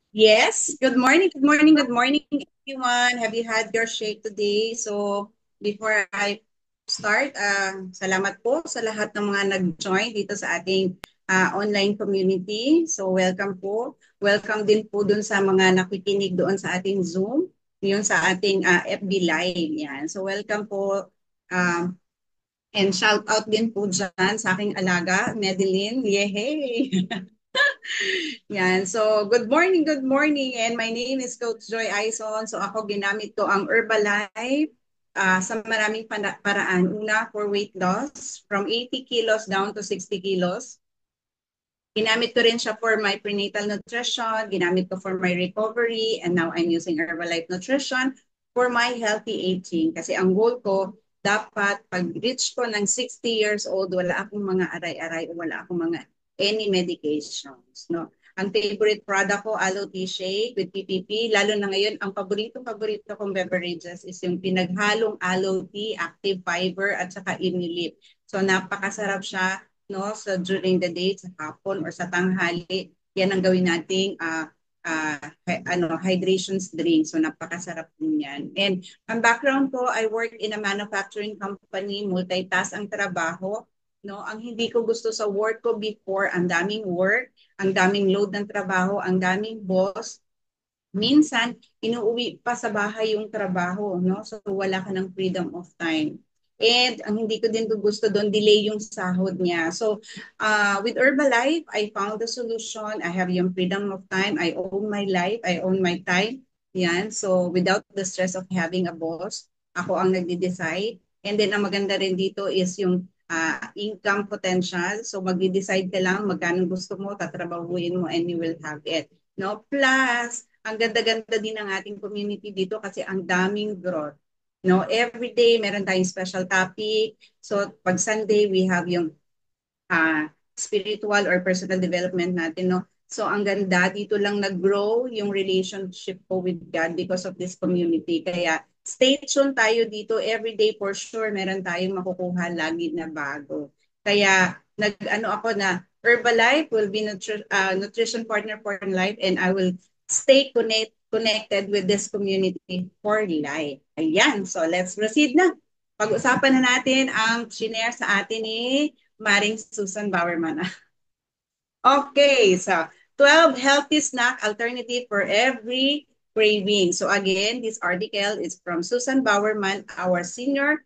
Yes, good morning, good morning, good morning, everyone. Have you had your shake today? So, before I start, salamat po sa lahat ng mga nag-join dito sa ating online community. So, welcome po. Welcome din po dun sa mga nakikinig doon sa ating Zoom, yun sa ating FB Live. Yan. So, welcome po. Um, and shout out din po dyan sa aking alaga, Madeline. Yehey! Yan. So, good morning. And my name is Coach Joy Aison. So, ako ginamit ko ang Herbalife sa maraming paraan. Una, for weight loss, from 80 kilos down to 60 kilos. Ginamit ko rin siya for my prenatal nutrition, ginamit ko for my recovery, and now I'm using Herbalife Nutrition for my healthy aging. Kasi ang goal ko, dapat pag-reach ko ng 60 years old, wala akong mga aray-aray o wala akong mga any medications. No? Ang favorite product ko, Aloe Tea Shake with PPP. Lalo na ngayon, ang paborito kong beverages is yung pinaghalong aloe tea, active fiber, at saka Imulip. So napakasarap siya, no? So during the day, sa hapon or sa tanghali, yan ang gawin nating hydration drink. So napakasarap din yan. And ang background ko, I work in a manufacturing company, multitask ang trabaho. No, ang hindi ko gusto sa work ko before, ang daming work, ang daming load ng trabaho, ang daming boss. Minsan, inuuwi pa sa bahay yung trabaho, no? So, wala ka ng freedom of time. And ang hindi ko din gusto doon, delay yung sahod niya. So, with Herbalife, I found the solution. I have yung freedom of time. I own my life. I own my time. Yan. So, without the stress of having a boss, ako ang nagde-decide. And then, ang maganda rin dito is yung income potential. So, magde-decide ka lang magkano gusto mo, tatrabahuin mo, and you will have it. No? Plus, ang ganda-ganda din ng ating community dito kasi ang daming growth. No, every day meron tayong special topic. So pag Sunday we have yung spiritual or personal development natin, no. So ang ganda dito lang nag-grow yung relationship ko with God because of this community. Kaya stay tuned tayo dito every day for sure meron tayong makukuha lagi na bago. Kaya nag-ano ako na Herbalife will be nutrition partner for life and I will stay connected with this community for life. Ayan, so let's proceed na. Pag-usapan na natin ang shinare sa atin ni Maring Susan Bowerman. Okay, so 12 healthy snack alternative for every craving. So again, this article is from Susan Bowerman, our senior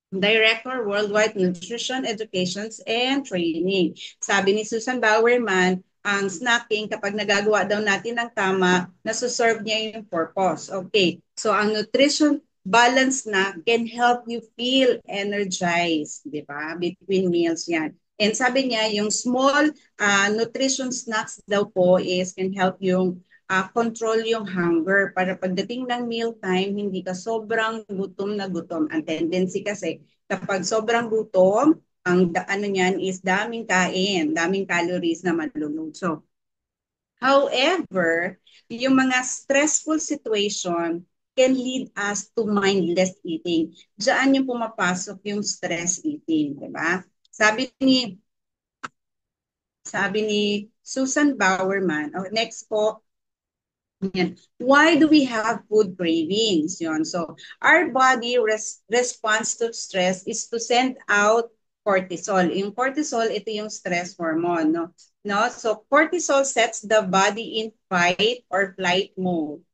Director, Worldwide Nutrition Educations and Training. Sabi ni Susan Bowerman, ang snacking, kapag nagagawa daw natin ng tama, nasuserve niya yung purpose. Okay, so ang nutrition balance na can help you feel energized, di ba? Between meals yan. And sabi niya, yung small nutrition snacks daw po is can help yung control yung hunger para pagdating ng meal time, hindi ka sobrang gutom na gutom. Ang tendency kasi, kapag sobrang gutom, ang ano niyan is daming kain, daming calories na malulunod. However, yung mga stressful situation can lead us to mindless eating. Diyan yung pumapasok yung stress eating, di ba? Sabi ni Susan Bowerman, next po, yan. Why do we have food cravings? Yun. So, our body response to stress is to send out cortisol. Yung cortisol, ito yung stress hormone. No? No? So, cortisol sets the body in fight or flight mode.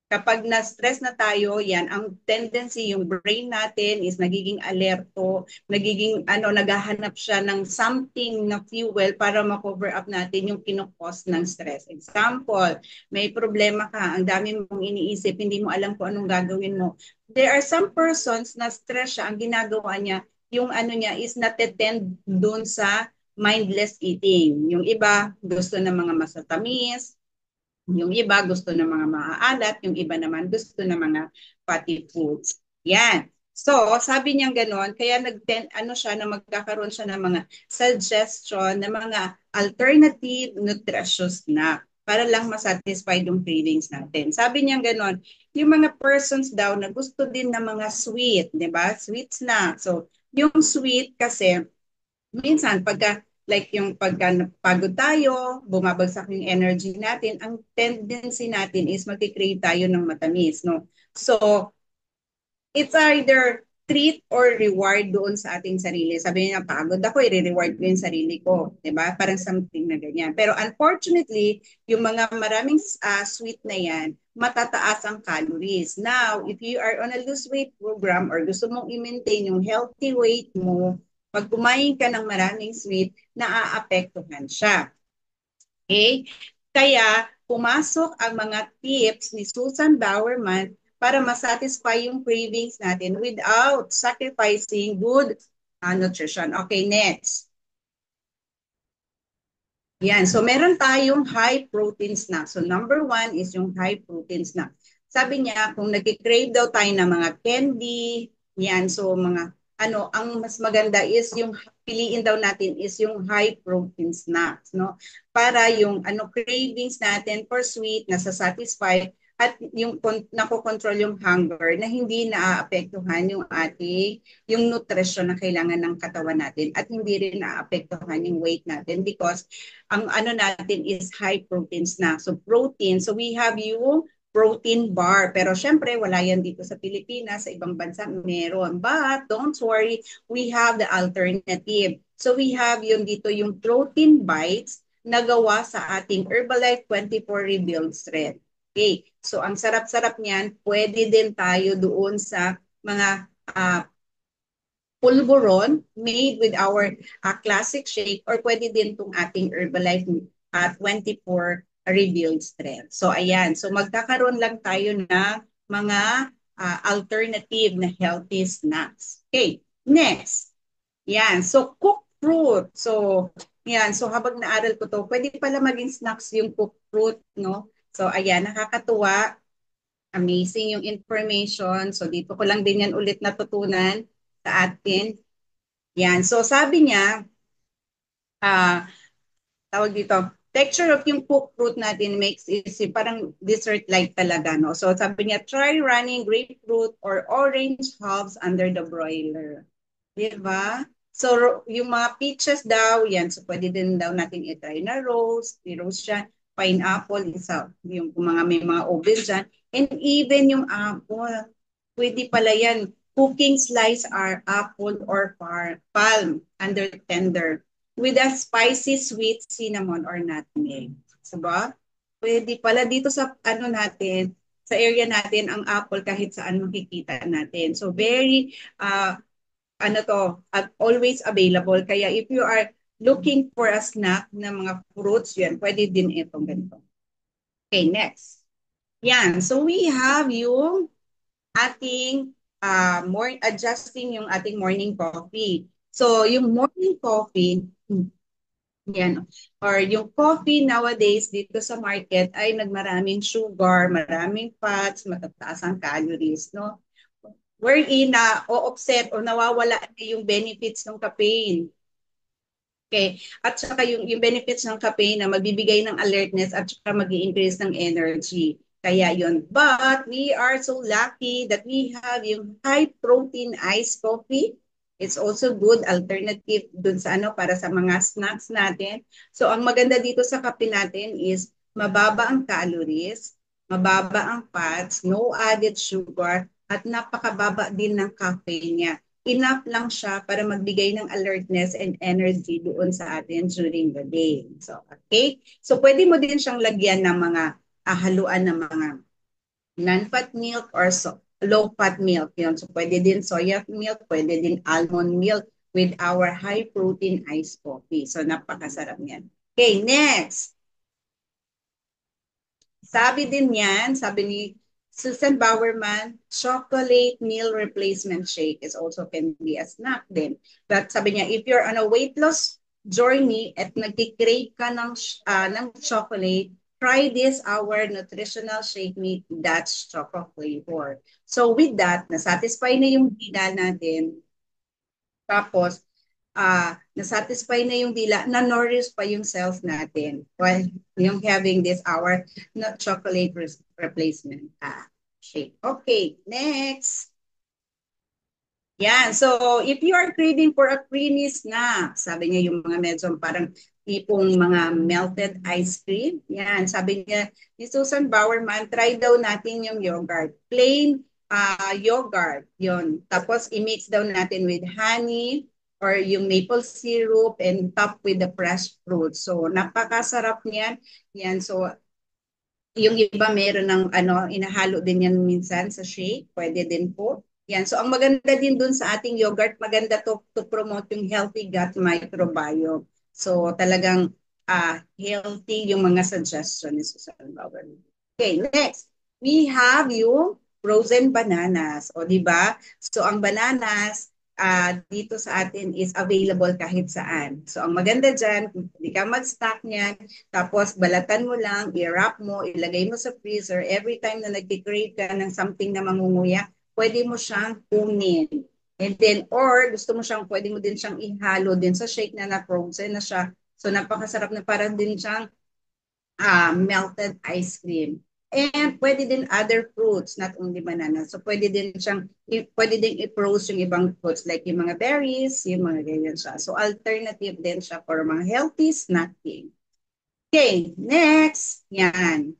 Kapag na-stress na tayo, yan, ang tendency, yung brain natin is nagiging alerto, nagiging, naghahanap siya ng something na fuel para ma-cover up natin yung kinukos ng stress. Example, may problema ka, ang dami mong iniisip, hindi mo alam kung anong gagawin mo. There are some persons na stress siya, ang ginagawa niya, yung ano niya is natetend dun sa mindless eating. Yung iba, gusto ng mga masatamis, yung iba gusto ng mga maaalat, yung iba naman gusto ng mga fatty foods. Yan. So, sabi niya gano'n, kaya siya na magkakaroon siya ng mga suggestion ng mga alternative nutritious snack para lang masatisfy yung cravings natin. Sabi niya gano'n, yung mga persons daw na gusto din ng mga sweet, di ba? Sweet snack. So, yung sweet kasi minsan pagka Like yung pagka pagod tayo, bumabagsak yung energy natin, ang tendency natin is mag-crave tayo ng matamis, no? So, it's either treat or reward doon sa ating sarili. Sabi niya, pagod ako, i-reward ko yung sarili ko. Diba? Parang something na ganyan. Pero unfortunately, yung mga maraming sweet na yan, matataas ang calories. Now, if you are on a lose weight program or gusto mong i-maintain yung healthy weight mo, pag kumain ka ng maraming sweet, naaapektuhan siya. Okay? Kaya, pumasok ang mga tips ni Susan Bowerman para masatisfy yung cravings natin without sacrificing good nutrition. Okay, next. Yan. So, meron tayong high protein snack. So, number one is yung high protein snack. Sabi niya, kung nag-crave daw tayo ng mga candy, yan. So, mga, ang mas maganda is yung, piliin daw natin is yung high protein snacks, no? Para yung, cravings natin for sweet, nasa-satisfy, at yung nakokontrol yung hunger na hindi naaapektuhan yung ating yung nutrition na kailangan ng katawan natin at hindi rin naaapektuhan yung weight natin because ang natin is high proteins na. So protein, so we have yung protein bar. Pero syempre, wala yan dito sa Pilipinas, sa ibang bansa meron. But don't worry, we have the alternative. So we have yung dito yung protein bites na gawa sa ating Herbalife 24 Rebuild Strength. Okay, so ang sarap-sarap niyan, pwede din tayo doon sa mga pulburon made with our classic shake or pwede din itong ating Herbalife 24 Rebuild Strength. So ayan, so magkakaroon lang tayo ng mga alternative na healthy snacks. Okay, next. Yan, so cooked fruit. So yan, so habang naaral ko to, pwede pala maging snacks yung cooked fruit, no? So ayan, nakakatuwa. Amazing yung information. So dito ko lang din yan ulit natutunan sa atin. Yan. So sabi niya, ah, tawag dito, texture of yung cooked fruit natin makes it parang dessert-like talaga, no? So sabi niya, try running grapefruit or orange halves under the broiler. Diba? So yung mga peaches daw, yan. So pwede din daw natin i-try na roast, i-roast siya, pineapple, isa, yung mga may mga oven dyan. And even yung apple, pwede pala yan. Cooking slice are apple or palm under tender with a spicy sweet cinnamon or nutmeg. Diba? Pwede pala dito sa natin, sa area natin, ang apple kahit saan makikita natin. So very always available. Kaya if you are looking for a snack na mga fruits, yan, pwede din itong ganito. Okay, next. Yan, so we have yung ating more adjusting yung ating morning coffee. So yung morning coffee, yan, or yung coffee nowadays dito sa market ay nagmaraming sugar, maraming fats, matataas ang calories, no? Wherein na o-offset o nawawala yung benefits ng caffeine. Okay. At saka yung benefits ng caffeine na magbibigay ng alertness at saka mag-i-increase ng energy. Kaya yun. But we are so lucky that we have yung high protein iced coffee. It's also good alternative dun sa para sa mga snacks natin. So ang maganda dito sa kape natin is mababa ang calories, mababa ang fats, no added sugar, at napakababa din ng caffeine niya. Enough lang siya para magbigay ng alertness and energy doon sa atin during the day. So, okay? So, pwede mo din siyang lagyan ng mga haluan ng mga non-fat milk or low-fat milk. Yun. So, pwede din soya milk, pwede din almond milk with our high-protein iced coffee. So, napakasarap yan. Okay, next. Sabi din yan, sabi ni Susan Bowerman, chocolate meal replacement shake is also can be a snack din. But sabi niya, if you're on a weight loss journey at nagkikrave ka ng chocolate, try this our nutritional shake meat that's chocolate flavor. So with that, nasatisfy na yung dila natin. Tapos, nasatisfy na yung dila, na-nourish pa yung cells natin while yung having this our chocolate replacement shake. Okay, next. Yan. So, if you are craving for a creamy snack, sabi niya yung mga medyo parang tipong mga melted ice cream. Yan. Sabi niya, ni Susan Bowerman, try daw natin yung yogurt. Plain yogurt. Yun. Tapos, i-mix daw natin with honey or yung maple syrup and top with the fresh fruit. So, napakasarap niyan. Yan. So, yung iba meron ng ano, inahalo din yan minsan sa shake. Pwede din po. Yan. So ang maganda din dun sa ating yogurt, maganda to promote yung healthy gut microbiome. So talagang healthy yung mga suggestion ni Susan Bauer. Okay, next. We have yung frozen bananas. O di ba? So ang bananas dito sa atin is available kahit saan. So ang maganda dyan, kung hindi ka mag-stock niyan, tapos balatan mo lang, i-wrap mo, ilagay mo sa freezer. Every time na nag-crave ka ng something na mangunguya, pwede mo siyang kunin. And then, or gusto mo siyang, pwede mo din siyang ihalo din sa shake na na-frozen na siya. So napakasarap na parang din siyang melted ice cream. And pwede din other fruits, not only banana. So pwede din siyang, pwede din i-froze yung ibang fruits like yung mga berries, yung mga ganyan siya. So alternative din siya for mga healthy snacking. Okay, next. Yan.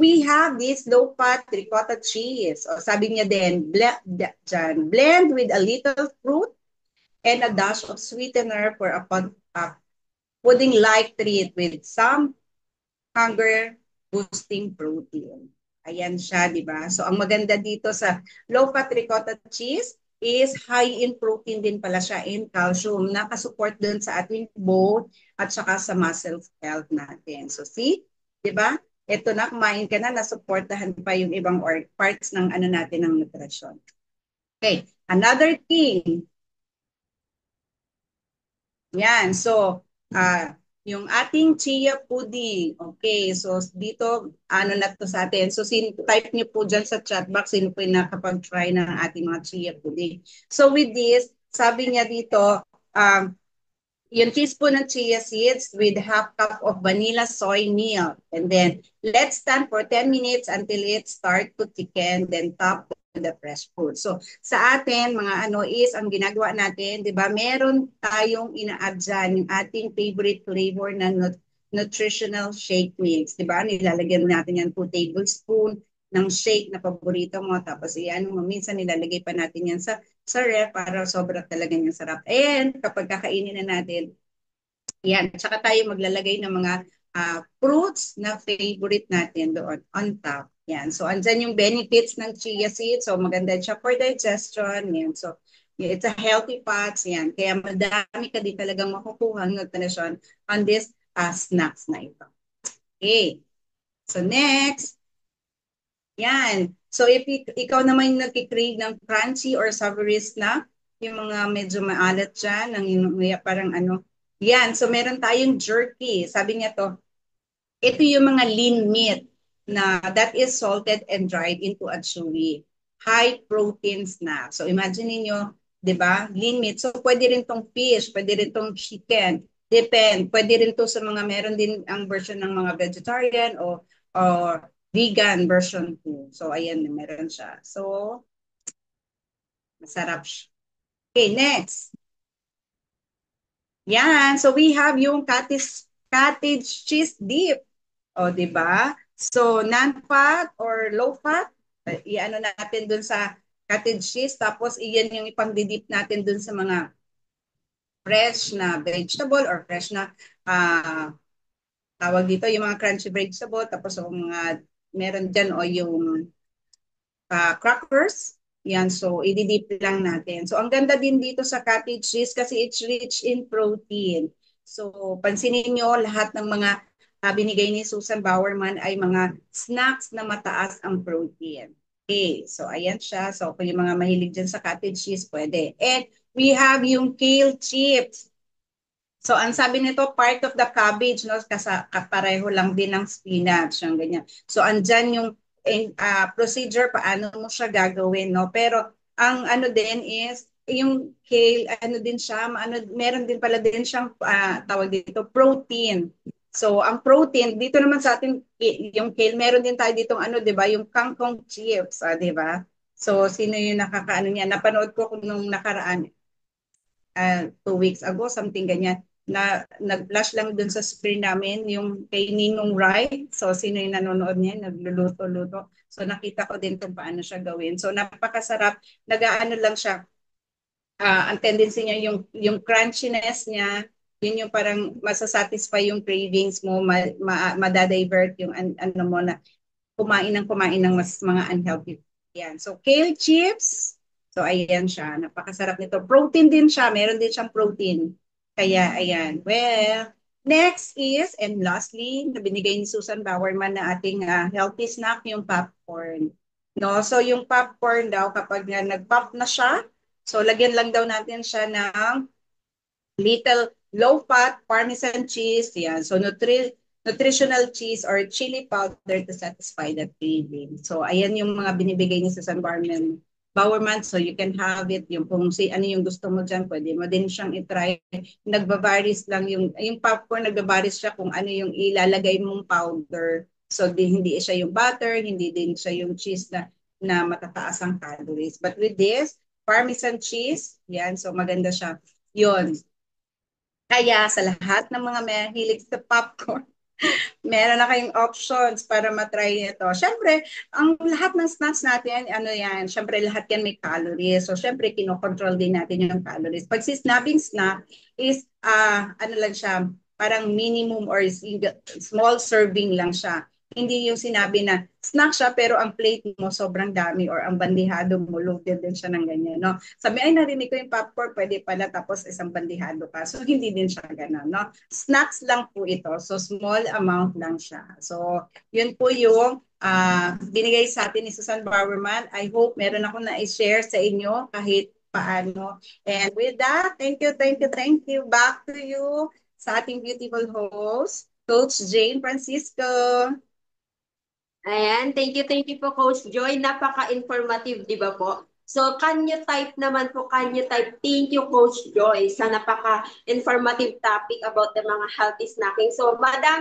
We have this low-fat ricotta cheese. O sabi niya din, blend with a little fruit and a dash of sweetener for a pudding-like treat with some hunger-boosting protein. Ayan siya, di ba? So, ang maganda dito sa low-fat ricotta cheese is high in protein din pala siya in calcium. Nakasupport dun sa ating bone at saka sa muscle health natin. So, see? Di ba? Ito na, kumain ka na, nasuportahan pa yung ibang parts ng ano natin ng nutrition. Okay, another thing, yan. So, yung ating chia pudding. Okay, so dito, ano na to sa atin. So, type niyo po dyan sa chat box, sino po yung nakapag-try ng ating mga chia pudding. So, with this, sabi niya dito, yung teaspoon ng chia seeds with half cup of vanilla soy milk. And then, let's stand for 10 minutes until it start to thicken, then top with the fresh fruit. So, sa atin, mga ano is, ang ginagawa natin, di ba, meron tayong ina-add dyan, yung ating favorite flavor na nutritional shake mix. Di ba, nilalagyan natin yan 2 tablespoon ng shake na paborito mo. Tapos, iyan mo, minsan nilalagay pa natin yan sa ref para sobrang talaga niyang sarap. And kapag kakainin na natin, yan, tsaka tayo maglalagay ng mga fruits na favorite natin doon on top. Yan. So, andyan yung benefits ng chia seeds. So, maganda siya for digestion. Yan. So, it's a healthy fats. Yan. Kaya madami ka din talagang makukuha ng nutrition on this snacks na ito. Okay. So, next. Yan. So if ikaw naman yung nagkikrave ng crunchy or savory snack, yung mga medyo maalat dyan, parang ano, yan. So meron tayong jerky. Sabi niya to, ito yung mga lean meat na that is salted and dried into a chewy high protein snack. So imagine niyo, 'di ba? Lean meat. So pwede rin tong fish, pwede rin tong chicken. Depend. Pwede rin to sa mga meron din ang version ng mga vegetarian o vegan version po. So ayan, meron siya. So masarap siya. Okay, next. Yan. So we have yung cottage cheese dip. O, di ba? So, non-fat or low-fat, i-ano natin dun sa cottage cheese. Tapos, iyan yung ipang-dip natin dun sa mga fresh na vegetable or fresh na tawag dito, yung mga crunchy vegetable. Tapos, yung mga meron dyan o yung crackers. Yan, so i-dip lang natin. So ang ganda din dito sa cottage cheese kasi it's rich in protein. So pansinin nyo lahat ng mga binigay ni Susan Bowerman ay mga snacks na mataas ang protein. Okay, so ayan siya. So kung yung mga mahilig dyan sa cottage cheese, pwede. And we have yung kale chips. So, ang sabi nito, part of the cabbage, no? Kapareho lang din ng spinach, yung ganyan. So, andyan yung procedure, paano mo siya gagawin, no? Pero, ang ano din is, yung kale, ano din siya, meron din pala din siyang, tawag dito, protein. So, ang protein, dito naman sa atin, yung kale, meron din tayo ditong ano, di ba? Yung kangkong chips, di ba? So, sino yung nakakaano niya? Napanood ko kung nung nakaraan, 2 weeks ago, something ganyan, na nag-flash lang dun sa screen namin yung kay Ninong Rai. So, sino yung nanonood niya? Nagluluto-luto. So, nakita ko din kung paano siya gawin. So, napakasarap. Nag-aano lang siya. Ang tendency niya, yung crunchiness niya, yun yung parang masasatisfy yung cravings mo, madadivert yung ano mo na kumain ng mas mga unhealthy. Yan. So, kale chips. So, ayan siya. Napakasarap nito. Protein din siya. Meron din siyang protein. Kaya, ayan. Well, next is, and lastly, na binigay ni Susan Bowerman na ating healthy snack, yung popcorn. No? So, yung popcorn daw, kapag nag-pop na siya, so, lagyan lang daw natin siya ng little low-fat Parmesan cheese. Yan. So, nutritional cheese or chili powder to satisfy that craving. So, ayan yung mga binibigay ni Susan Bowerman. So, you can have it. Yung kung ano yung gusto mo dyan, pwede mo din siyang itry. Nagbabaris lang yung popcorn, nagbabaris siya kung ano yung ilalagay mong powder. So, hindi siya yung butter, hindi din siya yung cheese na matataas ang calories. But with this, Parmesan cheese, yan, so maganda siya. Yun. Kaya sa lahat ng mga may hilig sa popcorn, meron na kayong options para matry ito. Siyempre, ang lahat ng snacks natin, ano yan, siyempre lahat yan may calories. So, siyempre, kinokontrol din natin yung calories. Pag si snapping snack is, ano lang siya, parang minimum or small serving lang siya. Hindi yung sinabi na snack siya pero ang plate mo sobrang dami or ang bandihado mo loaded din siya ng ganyan, no? Sabi, ay narinig ko yung popcorn, pwede pala tapos isang bandihado ka. So, hindi din siya ganun, no? Snacks lang po ito. So, small amount lang siya. So, yun po yung binigay sa atin ni Susan Bowerman. I hope meron ako na i-share sa inyo kahit paano. And with that, thank you, thank you, thank you. Back to you sa ating beautiful host, Coach Jane Francisco. Ayan, thank you po Coach Joy. Napaka-informative, di ba po? So, can you type naman po, can you type, thank you Coach Joy sa napaka-informative topic about the mga healthy snacking. So, madami